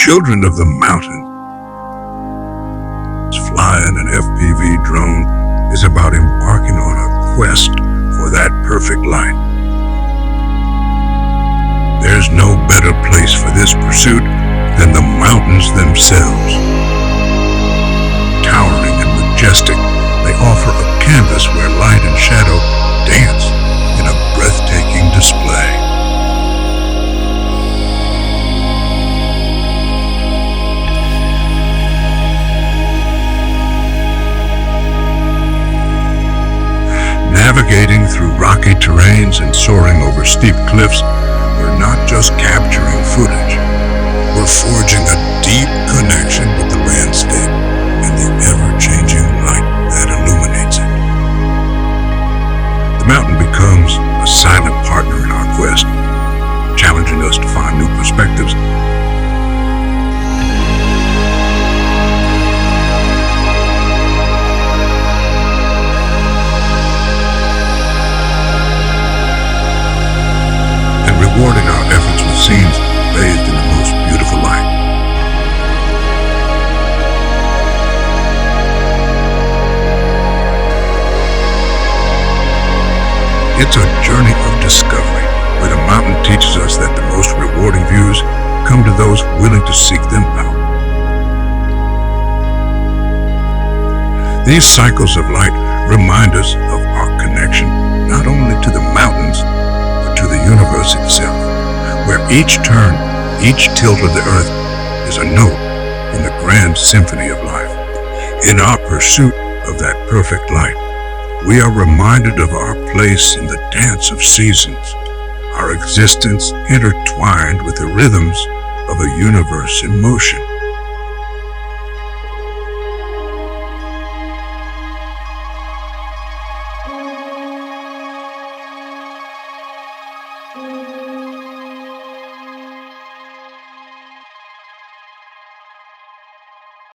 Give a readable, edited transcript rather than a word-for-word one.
children of the mountain. Flying an FPV drone is about embarking on a quest for that perfect light. There's no better place for this pursuit than the mountains themselves. Towering and majestic, they offer a canvas where light and shadow dance in a breathtaking display. Navigating through rocky terrains and soaring over steep cliffs, we're not just capturing footage. We're forging a deep connection with the landscape and the ever-changing light that illuminates it. The mountain becomes a silent partner in our quest, challenging us to find new perspectives. Rewarding our efforts with scenes bathed in the most beautiful light. It's a journey of discovery, where the mountain teaches us that the most rewarding views come to those willing to seek them out. These cycles of light remind us of our connection not only to the mountains, to the universe itself, where each turn, each tilt of the earth is a note in the grand symphony of life. In our pursuit of that perfect light, we are reminded of our place in the dance of seasons, our existence intertwined with the rhythms of a universe in motion.